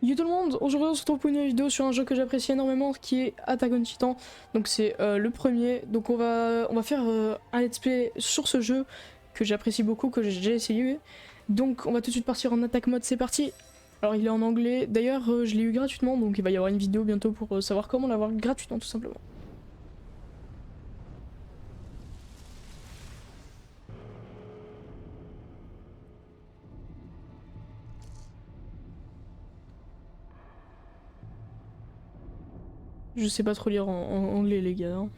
Yo tout le monde, aujourd'hui on se retrouve pour une nouvelle vidéo sur un jeu que j'apprécie énormément qui est Attack on Titan. Donc c'est le premier, donc on va faire un let's play sur ce jeu que j'apprécie beaucoup, que j'ai déjà essayé. Donc on va tout de suite partir en attaque mode, c'est parti. Alors il est en anglais, d'ailleurs je l'ai eu gratuitement donc il va y avoir une vidéo bientôt pour savoir comment l'avoir gratuitement tout simplement. Je sais pas trop lire en anglais les gars. Hein.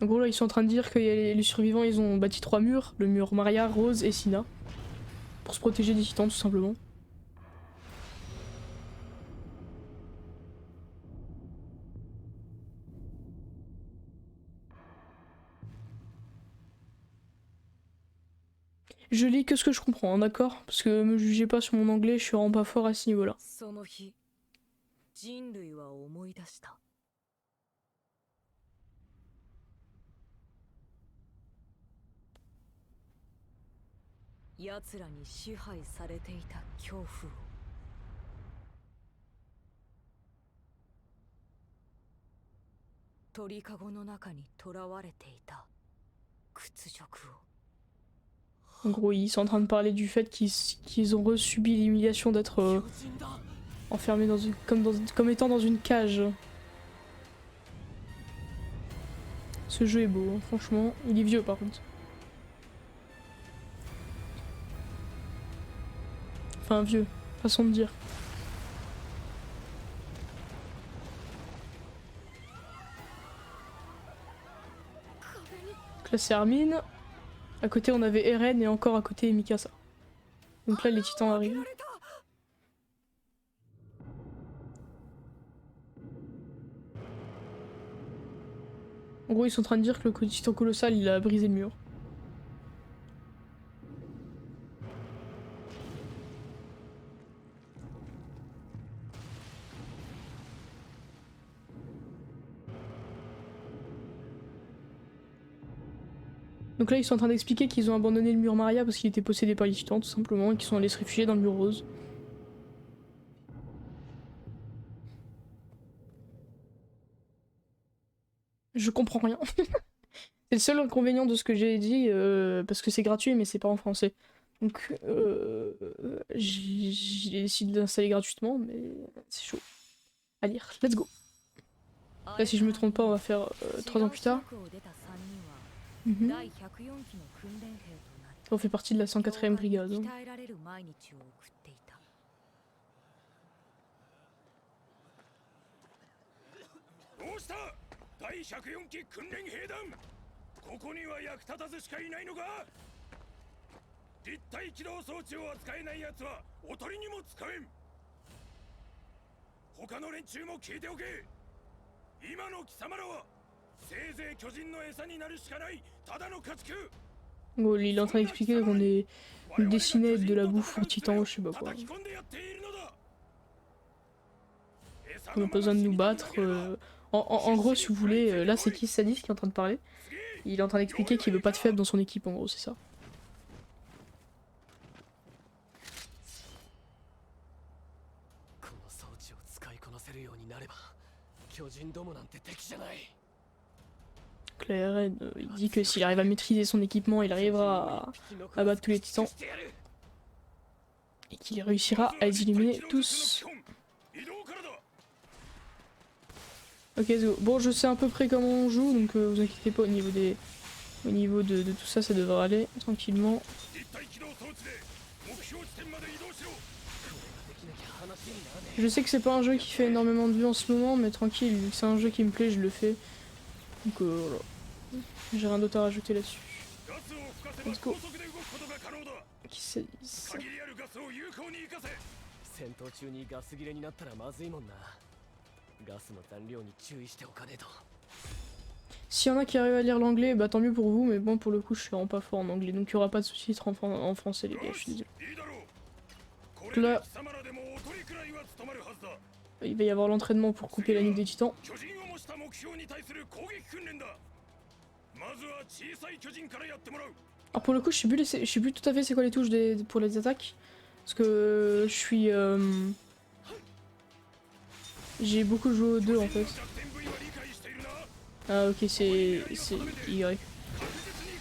En gros là ils sont en train de dire que les survivants ils ont bâti 3 murs, le mur Maria, Rose et Sina. Pour se protéger des titans tout simplement. Je lis que ce que je comprends, hein, d'accord? Parce que me jugez pas sur mon anglais, je suis vraiment pas fort à ce niveau-là. 奴らに支配されていた恐怖を鳥かごの中に囚われていた屈辱を En gros, ils sont en train de parler du fait qu'ils ont subi l'humiliation d'être enfermés comme étant dans une cage. Ce jeu est beau, hein, franchement. Il est vieux par contre. Enfin, vieux, façon de dire. Donc là, c'est Armin. À côté, on avait Eren et encore à côté, Mikasa. Donc là, les titans arrivent. En gros, ils sont en train de dire que le titan colossal, il a brisé le mur. Donc là, ils sont en train d'expliquer qu'ils ont abandonné le mur Maria parce qu'il était possédé par les titans, tout simplement, et qu'ils sont allés se réfugier dans le mur rose. Je comprends rien. C'est le seul inconvénient de ce que j'ai dit, parce que c'est gratuit, mais c'est pas en français. Donc, j'ai décidé d'installer gratuitement, mais c'est chaud. À lire, let's go. Là, si je me trompe pas, on va faire 3 ans plus tard. On fait partie de la 104e brigade. Hein. Bon, il est en train d'expliquer qu'on est destiné de la bouffe pour titan, je sais pas quoi. On a pas besoin de nous battre. En gros, si vous voulez, là c'est qui Sadis qui est en train de parler. Il est en train d'expliquer qu'il veut pas de faible dans son équipe, en gros, c'est ça. Claire, il dit que s'il arrive à maîtriser son équipement, il arrivera à battre tous les titans. Et qu'il réussira à les éliminer tous. Ok, bon, je sais à peu près comment on joue, donc vous inquiétez pas au niveau de tout ça, ça devrait aller tranquillement. Je sais que c'est pas un jeu qui fait énormément de vues en ce moment, mais tranquille, vu que c'est un jeu qui me plaît, je le fais. Donc voilà. J'ai rien d'autre à rajouter là-dessus. Let's go. Qui c'est ça? S'il y en a qui arrivent à lire l'anglais, bah tant mieux pour vous, mais bon, pour le coup, je suis vraiment pas fort en anglais, donc il y aura pas de sous-titres en français, les gars, je suis désolé. Donc là, il va y avoir l'entraînement pour couper la nuque des titans. Alors pour le coup, je sais plus tout à fait c'est quoi les touches pour les attaques. Parce que je suis... J'ai beaucoup joué aux deux en fait. Ah ok, c'est Y.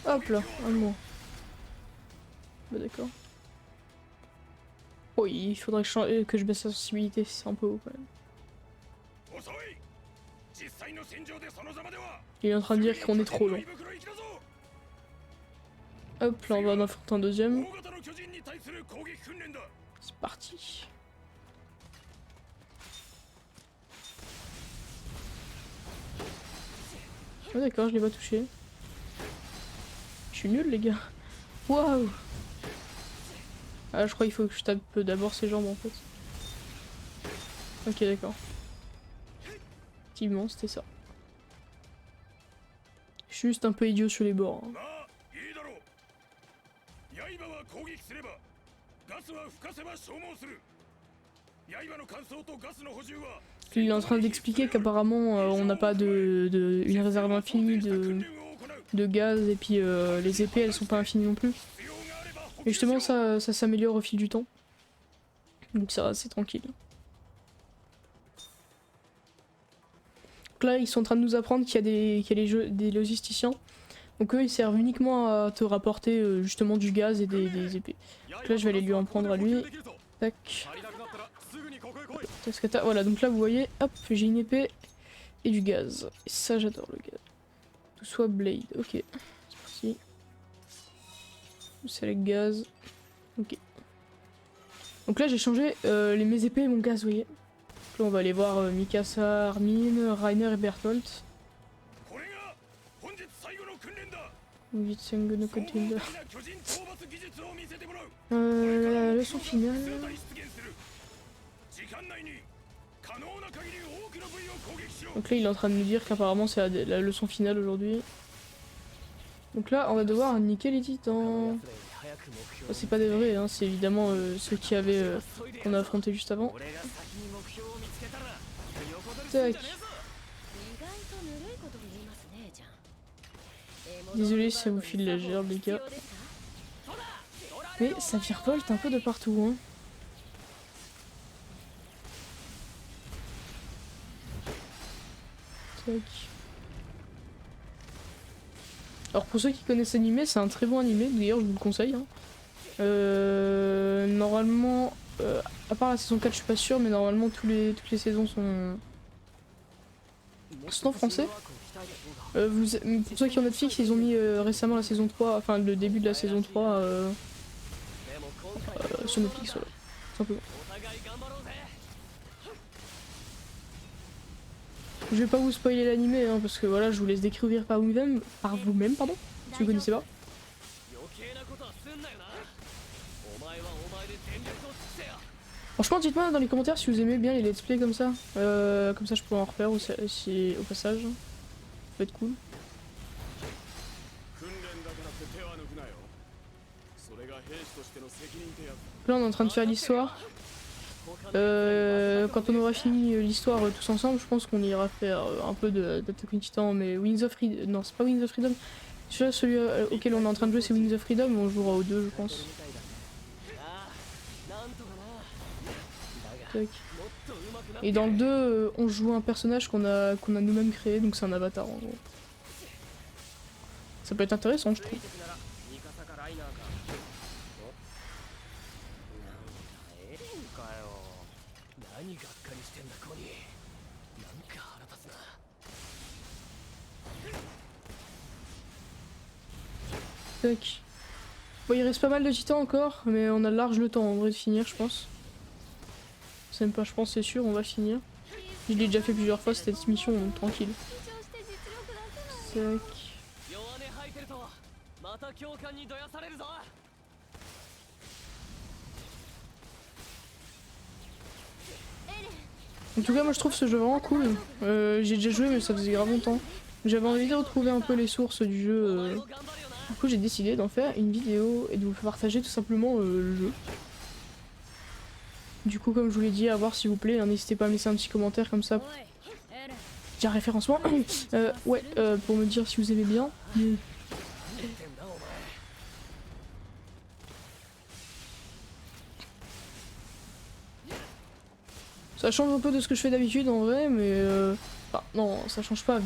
Hop là, un de moins. Bah d'accord. Oh, il faudrait que je baisse la sensibilité, c'est un peu haut quand même. Il est en train de dire qu'on est trop lent. Hop, là on va en affronter un deuxième. C'est parti. Oh d'accord, je l'ai pas touché. Je suis nul les gars. Waouh. Ah je crois qu'il faut que je tape d'abord ses jambes en fait. Ok d'accord. Effectivement c'était ça. Je suis juste un peu idiot sur les bords. Hein. Il est en train d'expliquer qu'apparemment on n'a pas une réserve infinie de gaz et puis les épées elles sont pas infinies non plus. Et justement ça s'améliore au fil du temps. Donc ça c'est tranquille. Donc là ils sont en train de nous apprendre qu'il y a des logisticiens. Donc eux ils servent uniquement à te rapporter justement du gaz et des épées. Donc là je vais aller lui en prendre à lui. Tac. Voilà, donc là vous voyez, hop, j'ai une épée et du gaz. Et ça j'adore le gaz. Tout soit blade, ok. C'est parti. C'est le gaz. Ok. Donc là j'ai changé mes épées et mon gaz, vous voyez. Donc là on va aller voir Mikasa, Armin, Reiner et Bertholdt. La leçon finale. Donc là il est en train de nous dire qu'apparemment c'est la leçon finale aujourd'hui. Donc là on va devoir niquer les titans. Oh, c'est pas des vrais, hein, c'est évidemment ceux qui avaient qu'on a affronté juste avant. Tac. Désolé si ça vous file la gerbe les gars. Mais ça virevolte un peu de partout hein. Tac. Alors pour ceux qui connaissent l'animé, c'est un très bon animé, d'ailleurs je vous le conseille. Hein. Normalement, à part la saison 4 je suis pas sûre, mais normalement toutes les saisons sont en français. Pour ceux qui ont Netflix, ils ont mis récemment la saison 3, enfin le début de la saison 3 sur Netflix, voilà, simplement. Je vais pas vous spoiler l'animé hein, parce que voilà, je vous laisse découvrir par vous-même, pardon, si vous connaissez pas. Franchement, dites-moi dans les commentaires si vous aimez bien les let's play comme ça je pourrais en refaire aussi, au passage. Ça peut être cool. Là on est en train de faire l'histoire. Quand on aura fini l'histoire tous ensemble, je pense qu'on ira faire un peu d'Attack on Titan, mais Wings of Freedom. Non, c'est pas Wings of Freedom. Celui auquel on est en train de jouer, c'est Wings of Freedom. On jouera aux deux, je pense. Tac. Et dans le 2, on joue un personnage qu'on a nous-mêmes créé, donc c'est un avatar en gros. Ça peut être intéressant, je trouve. Tac. Bon, il reste pas mal de titans encore, mais on a large le temps en vrai de finir, je pense. C'est même pas, je pense, c'est sûr, on va finir. Je l'ai déjà fait plusieurs fois cette mission, donc tranquille. Tac. En tout cas, moi je trouve ce jeu vraiment cool. J'ai déjà joué, mais ça faisait grave longtemps. J'avais envie de retrouver un peu les sources du jeu. Du coup, j'ai décidé d'en faire une vidéo et de vous partager tout simplement le jeu. Du coup, comme je vous l'ai dit, à voir s'il vous plaît, n'hésitez pas à me laisser un petit commentaire comme ça. tiens, référencement. Ouais, pour me dire si vous aimez bien. Ça change un peu de ce que je fais d'habitude en vrai, mais enfin, non, ça change pas.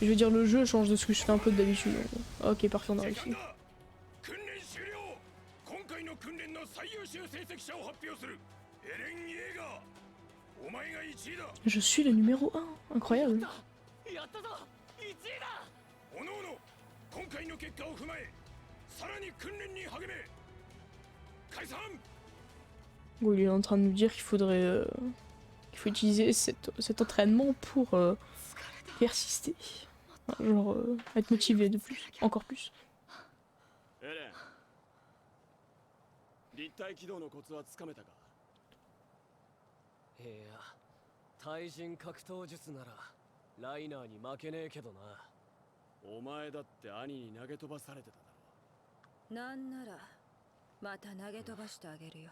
Je veux dire, le jeu change de ce que je fais un peu d'habitude. Ok, parfait, on a réussi. Je suis le numéro 1, incroyable. Bon, il est en train de nous dire qu'il faudrait qu'il faut utiliser cet entraînement pour persister. Enfin, genre être motivé de plus, encore plus. 立体起動のコツはつかめたか。いや、対人格闘術ならライナーに負けねえけどな。お前だって兄に投げ飛ばされてただろ。なんならまた投げ飛ばしてあげるよ。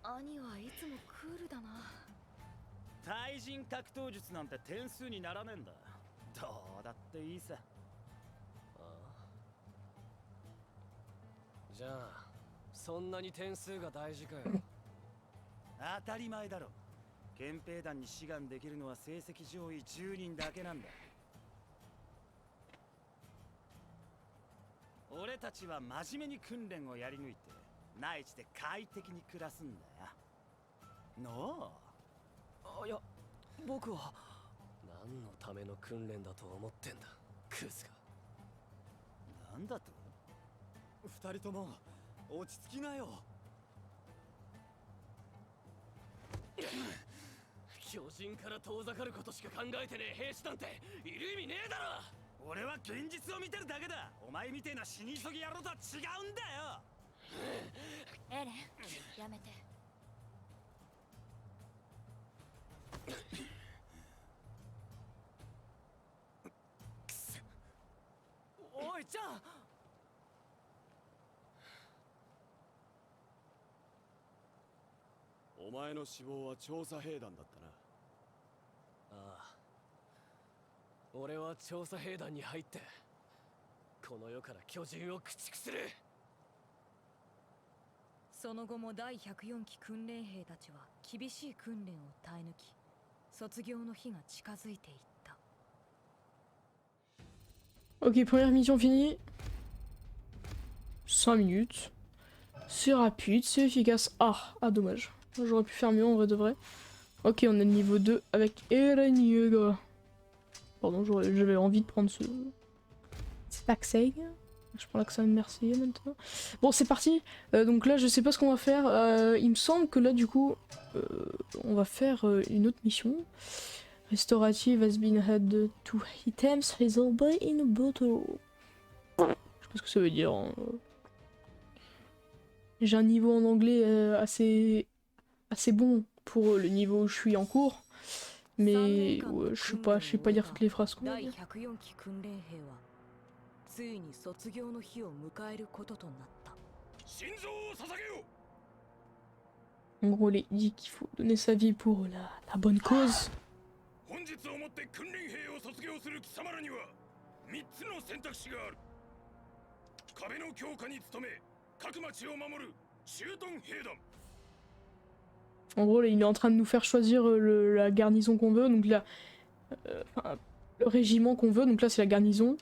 兄はいつもクールだな。対人格闘術なんて点数にならねえんだ。どうだっていいさ。じゃあそんなに点数が大事かよ。当たり前だろ。憲兵団に志願できるのは成績上位10人だけなんだ。俺たちは真面目に訓練をやり抜いて内地で快適に暮らすんだよ。のあ、いや僕は何のための訓練だと思ってんだクズが。なんだと。二人とも落ち着きなよ。巨人から遠ざかることしか考えてねえ兵士なんている意味ねえだろ。俺は現実を見てるだけだ。お前みてえな死に急ぎ野郎とは違うんだよ。エレン、やめて。おいちゃん。お前の死亡は調査兵団だったな。ああ、俺は調査兵団に入ってこの世から巨人を駆逐する。その後も第104期訓練兵たちは厳しい訓練を耐え抜き、卒業の日が近づいていった。Ok, première mission finie. 5 minutes. C'est rapide, c'est efficace. Ah, dommage. J'aurais pu faire mieux en vrai de vrai. Ok, on a le niveau 2 avec Eren Yeager. Pardon, j'avais envie de prendre cet accès. Je prends l'accent marseillais maintenant. Bon, c'est parti. Donc là, je sais pas ce qu'on va faire. Il me semble que là, du coup, on va faire une autre mission. Restorative has been had to items resolved in a bottle. Je sais pas ce que ça veut dire. Hein. J'ai un niveau en anglais assez bon pour le niveau où je suis en cours. Mais ouais, je sais pas lire toutes les phrases qu'on va dire. En gros, il dit qu'il faut donner sa vie pour la bonne cause. En gros, là, il est en train de nous faire choisir la garnison qu'on veut, donc là, le régiment qu'on veut, donc là c'est la garnison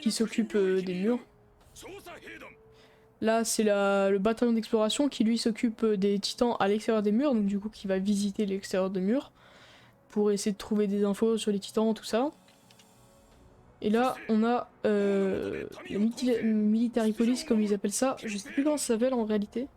qui s'occupe des murs. Là c'est le bataillon d'exploration qui lui s'occupe des titans à l'extérieur des murs, donc du coup qui va visiter l'extérieur des murs pour essayer de trouver des infos sur les titans, tout ça. Et là on a la military police comme ils appellent ça, je sais plus comment ça s'appelle en réalité.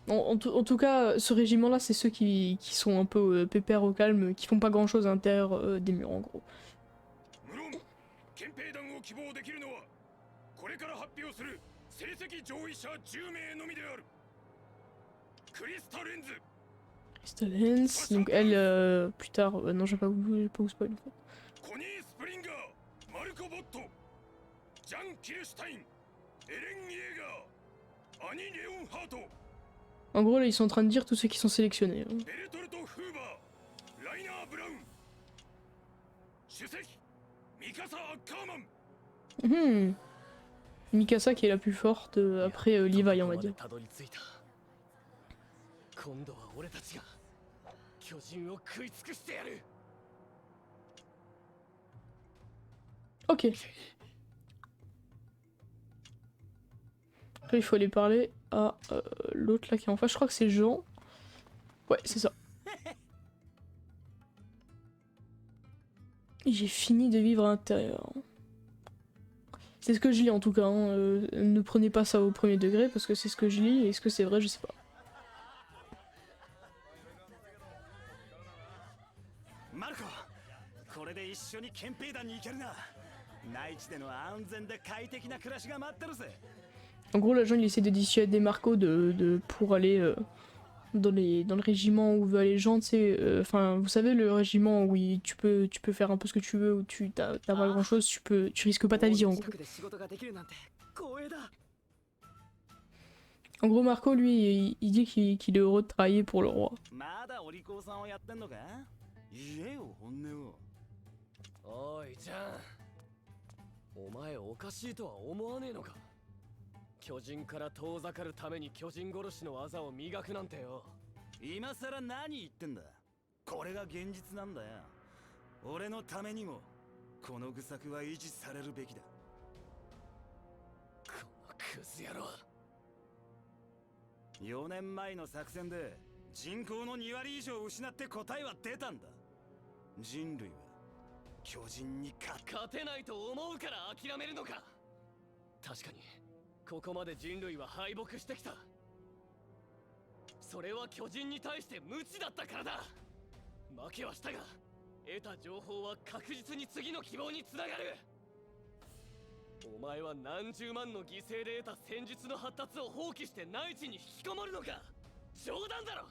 En tout cas, ce régiment-là, c'est ceux qui sont un peu pépères au calme, qui font pas grand-chose à l'intérieur des murs, en gros. Crystal Lens, donc elle, plus tard, non, je vais pas vous spoiler en fait. アニ・レオンハート、 En gros, là, ils sont en train de dire tous ceux qui sont sélectionnés, hein. ベルトルト・フーバー、ライナー・ブラウン、主席ミカサ・アッカーマン。 Mhm. Mikasa qui est la plus forte après Levi, on va dire. たどり着いた。今度は俺たちが巨人を食い尽くしてやる。 Ok. Là, il faut aller parler à l'autre là qui est en face. Je crois que c'est Jean. Ouais, c'est ça. Et j'ai fini de vivre à l'intérieur. C'est ce que je lis en tout cas. Hein. Ne prenez pas ça au premier degré parce que c'est ce que je lis. Et est-ce que c'est vrai, je sais pas. Marco, これで一緒に憲兵団に行けるな。内地での安全で快適な暮らしが待ってるぜ。 En gros, l'agent il essaie de dissuader Marco pour aller dans le régiment où veut aller Jean, tu sais. Enfin, vous savez, le régiment où tu peux faire un peu ce que tu veux, où t'as pas grand chose, tu risques pas ta vie en gros. En gros, Marco lui, il dit qu'il est heureux de travailler pour le roi. まだお利口さんをやってんのか？言えよ本音を。おいジャン、お前おかしいとは思わねえのか。巨人から遠ざかるために巨人殺しの技を磨くなんてよ。今さら何言ってんだ。これが現実なんだよ。俺のためにもこの愚策は維持されるべきだ。このクズ野郎。 4年前の作戦で人口の2割以上失って答えは出たんだ。人類は巨人に勝てないと思うから諦めるのか。確かにここまで人類は敗北してきた。それは巨人に対して無知だったからだ。負けはしたが得た情報は確実に次の希望につながる。お前は何十万の犠牲で得た戦術の発達を放棄して内地に引きこもるのか。冗談だろ。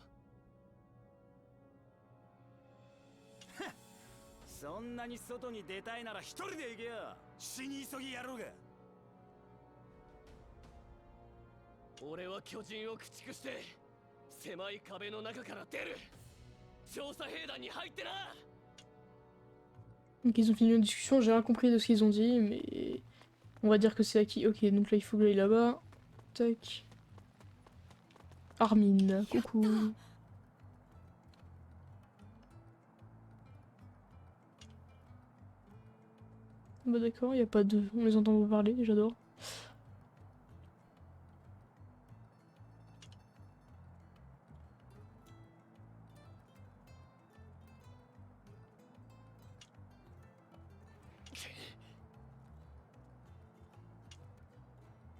そんなに外に出たいなら一人で行けよ。死に急ぎやろうが。俺は巨人を駆逐して狭い壁の中から出る。調査兵団に入ってな。 Donc ils ont fini une discussion, j'ai rien compris de ce qu'ils ont dit, mais on va dire que c'est acquis. Ok, donc là il faut que j'aille là-bas. Tac. Armin, coucou. Bah d'accord, y a pas de... On les entend pas parler, j'adore.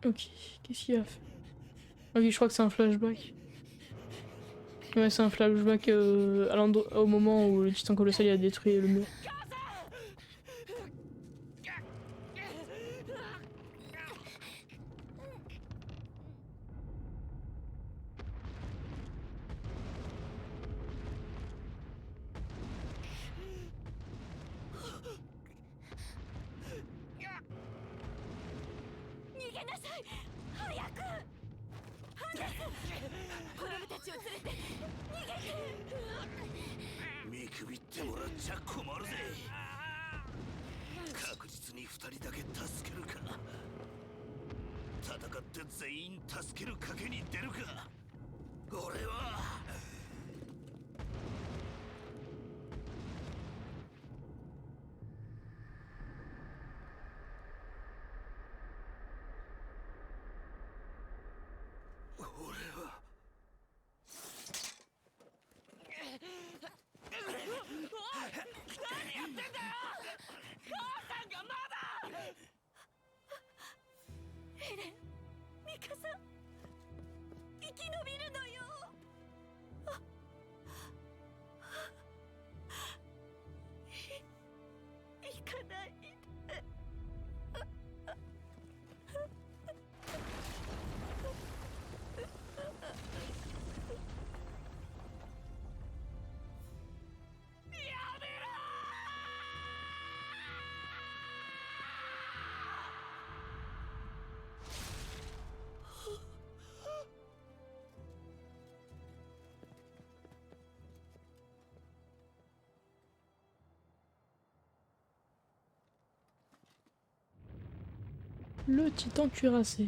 Ok, qu'est-ce qu'il a fait? Ah oui, je crois que c'est un flashback. Ouais, c'est un flashback au moment où le titan colossal il a détruit le mur. Le titan cuirassé.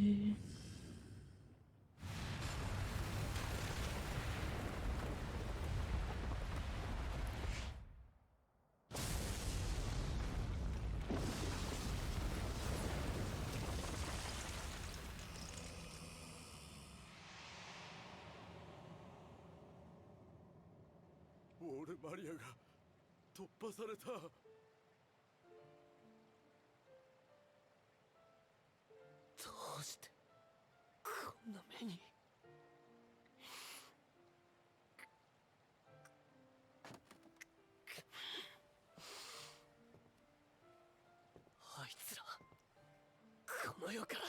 オールマリアが突破された。どうしてこんな目に。あいつらこの世から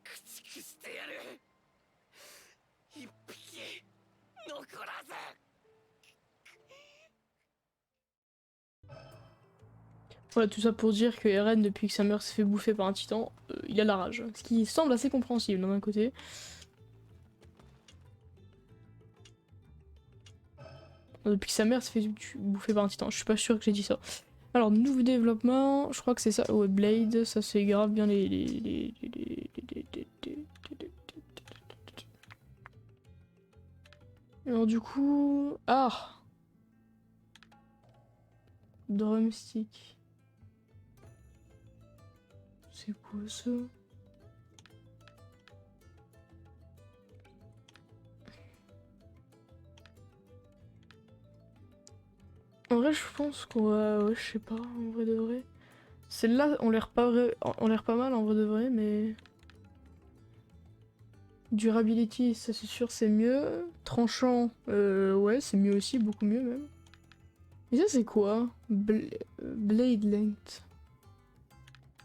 駆逐してやる。一匹残らず。Voilà, tout ça pour dire que Eren, depuis que sa mère s'est fait bouffer par un titan, il a la rage. Ce qui semble assez compréhensible d'un côté. Depuis que sa mère s'est fait bouffer par un titan, je suis pas sûr que j'ai dit ça. Alors, nouveau développement, je crois que c'est ça. Ouais, Blade, ça c'est grave bien Alors du coup... Ah, Drumstick. C'est quoi ça? En vrai, je pense qu'on va... Ouais, je sais pas, en vrai de vrai. Celle-là, on l'air pas mal en vrai de vrai, mais... Durability, ça c'est sûr, c'est mieux. Tranchant, ouais, c'est mieux aussi, beaucoup mieux même. Et ça, c'est quoi? Blade length.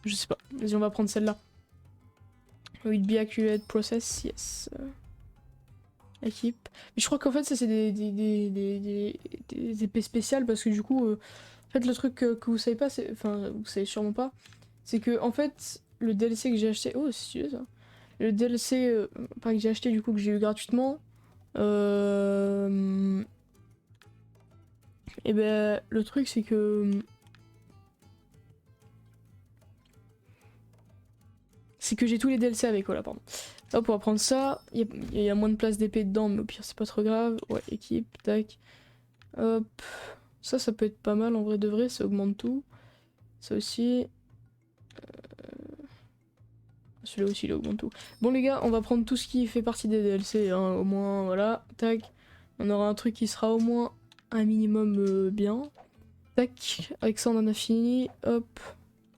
Je sais pas. Vas-y, on va prendre celle-là. With be accurate process, yes. Équipe. Mais je crois qu'en fait, ça, c'est des épées spéciales parce que du coup, en fait, le truc que vous savez pas, c'est. Enfin, vous savez sûrement pas, c'est que, en fait, le DLC que j'ai acheté. Oh, c'est stylé ça. Le DLC pas que j'ai acheté, du coup, que j'ai eu gratuitement. Et ben, le truc, c'est que. C'est que j'ai tous les DLC avec, voilà, pardon. Hop, on va prendre ça. Il y a moins de place d'épée dedans, mais au pire, c'est pas trop grave. Ouais, équipe, tac. Hop. Ça peut être pas mal en vrai de vrai, ça augmente tout. Ça aussi. Celui-là aussi, il augmente tout. Bon, les gars, on va prendre tout ce qui fait partie des DLC, hein, au moins, voilà. Tac. On aura un truc qui sera au moins un minimum bien. Tac. Avec ça, on en a fini. Hop.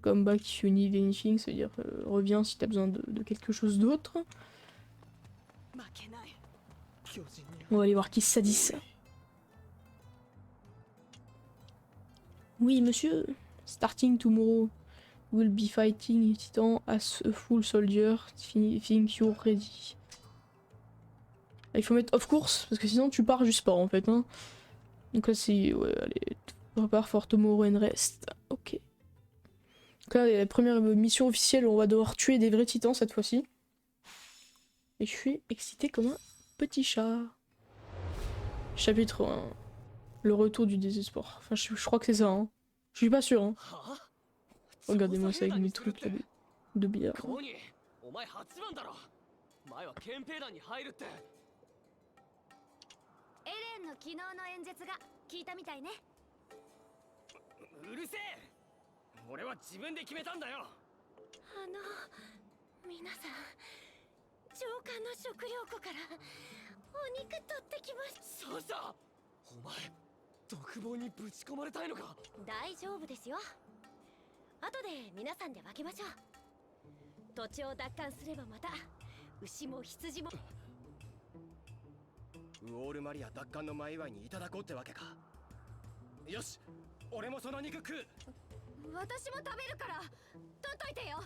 Come back if you need anything, c'est-à-dire reviens si t'as besoin de quelque chose d'autre. On va aller voir qui ça dit ça. Oui, monsieur. Starting tomorrow. We'll be fighting Titan as a full soldier. Think you're ready. Il faut mettre off course, parce que sinon tu pars juste pas en fait. Hein. Donc là c'est... Ouais, allez. Prépare for tomorrow and rest. Ok. Donc là, la première mission officielle, on va devoir tuer des vrais titans cette fois-ci. Et je suis excitée comme un petit chat. Chapitre 1. Le retour du désespoir. Enfin, je crois que c'est ça. Hein. Je suis pas sûr. Hein. Regardez-moi ça avec mes trucs là, de billard. お前8番だろ。前は憲兵団に入るって。エレンの昨日の演説が聞いたみたいね。うるせえ。俺は自分で決めたんだよ。皆さん、上官の食料庫からお肉取ってきました。そうさ。お前独房にぶち込まれたいのか。大丈夫ですよ。後で皆さんで分けましょう。土地を奪還すればまた牛も羊も。ウォールマリア奪還の前祝いにいただこうってわけか。よし、俺もその肉食う。私も食べるから取っといてよ。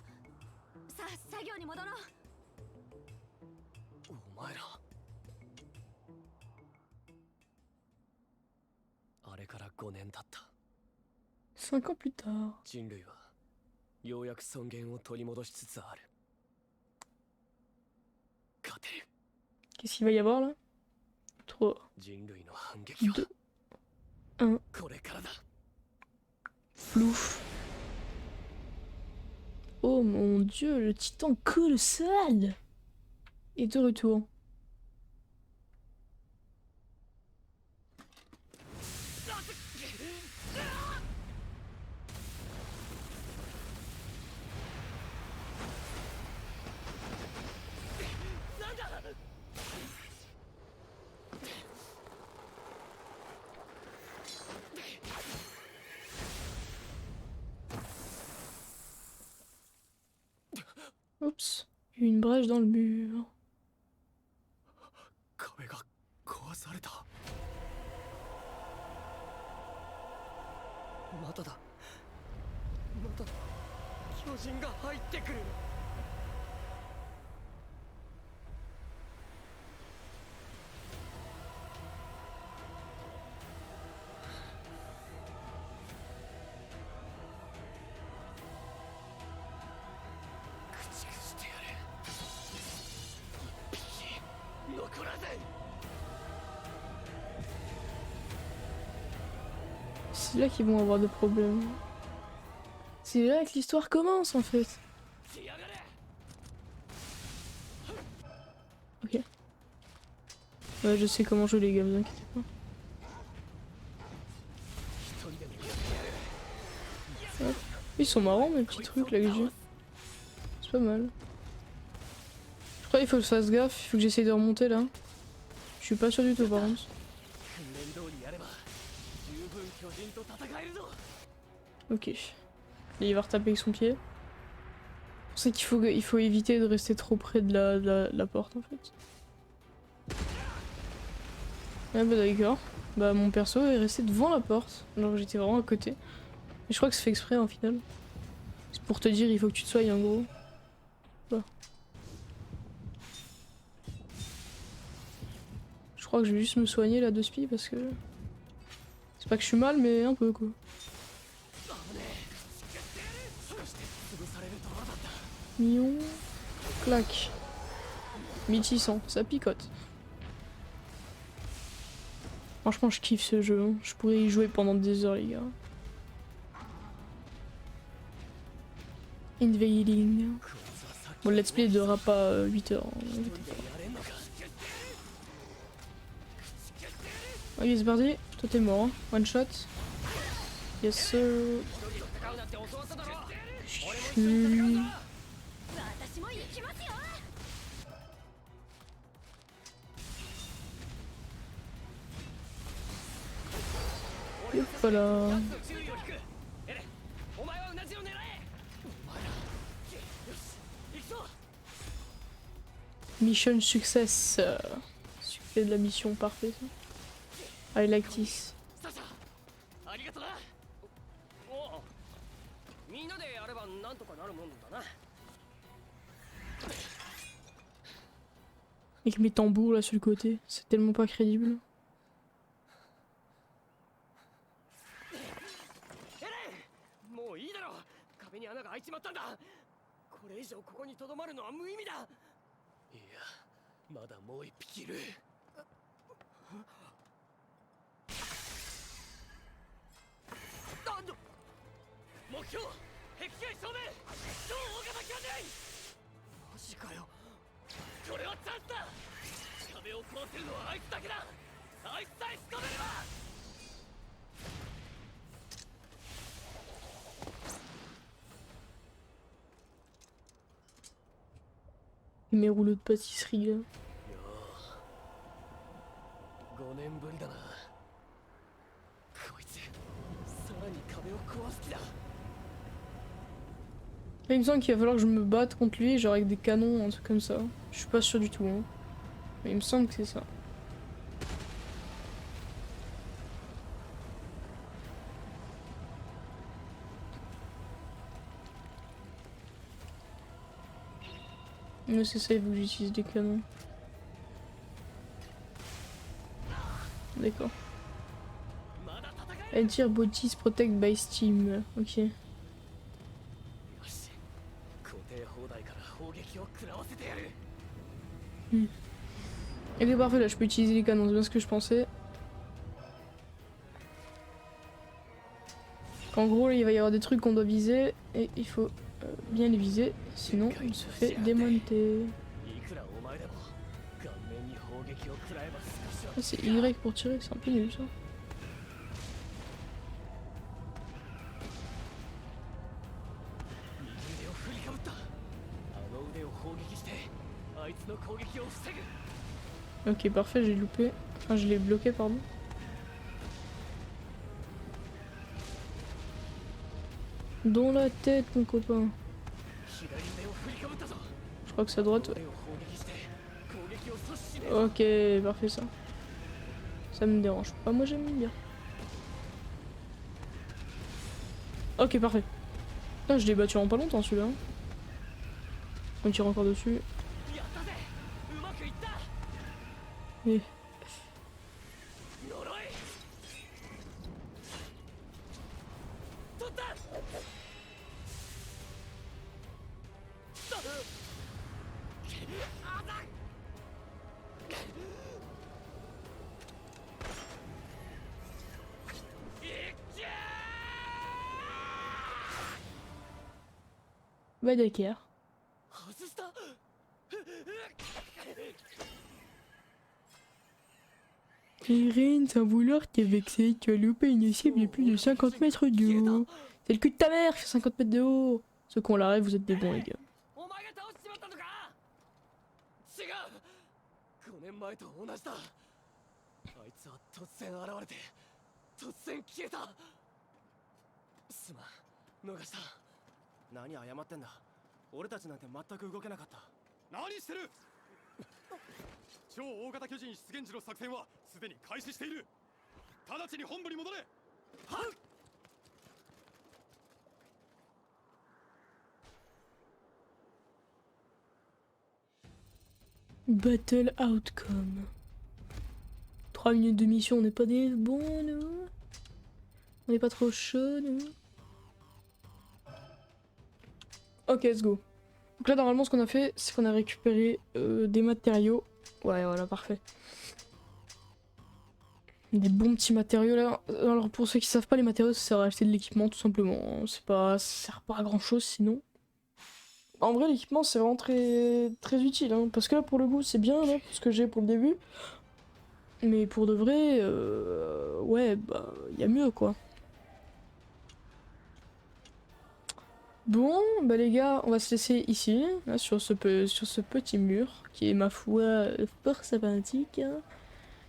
さあ作業に戻ろう。お前ら。あれから5年経った。5 ans plus tard. 人類はようやく尊厳を取り戻しつつある。勝てる。Qu'est-ce qu'il va y avoir là? 3, 人類の反撃は 1. これからだ。 Plouf. Oh mon dieu, le titan colossal est de retour. Oups, il y a une brèche dans le mur. 壁が壊された。まただ。また巨人が入ってくる。駆逐してやる。一匹残らず。 C'est là qu'ils vont avoir des problèmes. C'est là que l'histoire commence en fait. Ok. Ouais, je sais comment jouer les gars, vous inquiétez pas. Hop. Ils sont marrants mes petits trucs là que j'ai. C'est pas mal. Je crois qu'il faut que je fasse gaffe, il faut que j'essaye de remonter là. Je suis pas sûr du tout par contre. Ok. Et il va retaper avec son pied. C'est qu'il faut éviter de rester trop près de la porte en fait. Ah bah d'accord. Bah mon perso est resté devant la porte. Alors j'étais vraiment à côté. Et je crois que c'est fait exprès en final. C'est pour te dire il faut que tu te soignes en gros. Voilà. Je crois que je vais juste me soigner là de spi parce que... C'est pas que je suis mal mais un peu quoi. Mignon. Clac. 1600, ça picote. Franchement je kiffe ce jeu, hein. Je pourrais y jouer pendant des heures les gars. Inveiling. Bon le let's play ne durera pas 8 heures. Hein. Ok c'est parti, toi t'es mort, hein. One shot. Yes sir. Voilà. Mission success. Succès de la mission, parfait. I like this. Avec mes tambours là sur le côté, c'est tellement pas crédible. Mes rouleaux de pâtisserie là. Là, il me semble qu'il va falloir que je me batte contre lui, genre avec des canons, un truc comme ça. Je suis pas sûr du tout, hein. Mais il me semble que c'est ça. Mais c'est ça, il faut que j'utilise des canons. D'accord. Enter bodies protect by steam. Ok. Ok parfait, là je peux utiliser les canons, c'est bien ce que je pensais. En gros là, il va y avoir des trucs qu'on doit viser et il faut bien les viser, sinon il se fait démonter. いくらお前でも顔面に砲撃を食らえば少しは Ah, c'est Y pour tirer, c'est un peu nul ça. 右腕を振りかぶったあの腕を砲撃してあいつの攻撃を防ぐ Ok, parfait, j'ai loupé. Enfin, je l'ai bloqué, pardon. Dans la tête, mon copain. 左腕を振りかぶったぞ Je crois que c'est à droite. 腕を砲撃して攻撃を阻止しね Ok, parfait ça. Ça me dérange pas, moi j'aime bien. Ok, parfait. Putain, je l'ai battu en pas longtemps celui-là. On tire encore dessus. やったぜうまくいった Et... 呪い取ったあざ Bah d'accord. 外した Irene, sans vouloir t'es vexé, tu as loupé une cible de plus de 50 mètres de haut. C'est le cul de ta mère qui fait 50 mètres de haut. Ceux qui ont la rêve, vous êtes des bons les gars. お前が倒しちまったのか違う5年前と同じだあいつは突然現れて突然消えたすまん逃した何謝ってんだ俺たちなんて全く動けなかった何してる超大型巨人出現時の作戦はすでに開始している直ちに本部に戻れはっ Battle outcome. 3 minutes de mission, on n'est pas des bons nous. On n'est pas trop chaud nous. Ok, let's go. Donc là normalement ce qu'on a fait, c'est qu'on a récupéré des matériaux. Ouais voilà, parfait. Des bons petits matériaux là. Alors pour ceux qui savent pas, les matériaux ça sert à acheter de l'équipement tout simplement. C'est pas, ça sert pas à grand chose sinon. En vrai l'équipement c'est vraiment très utile hein, parce que là pour le coup c'est bien là, ce que j'ai pour le début. Mais pour de vrai, ouais bah y a mieux quoi. Bon bah les gars on va se laisser ici, là, sur ce petit mur qui est ma foi fort sympathique. Hein.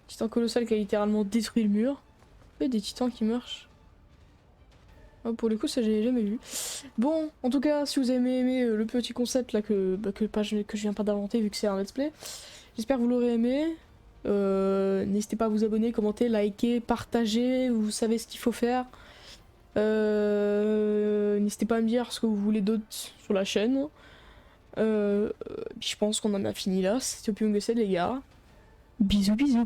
Titan colossal qui a littéralement détruit le mur. Et des titans qui marchent. Ah, pour le coup ça j'ai jamais vu. Bon en tout cas si vous avez aimé le petit concept là que je viens pas d'inventer vu que c'est un let's play, j'espère que vous l'aurez aimé. N'hésitez pas à vous abonner, commenter, liker, partager, vous savez ce qu'il faut faire. N'hésitez pas à me dire ce que vous voulez d'autre sur la chaîne. Puis je pense qu'on en a fini là. C'était Opium Gusset les gars. Bisous bisous.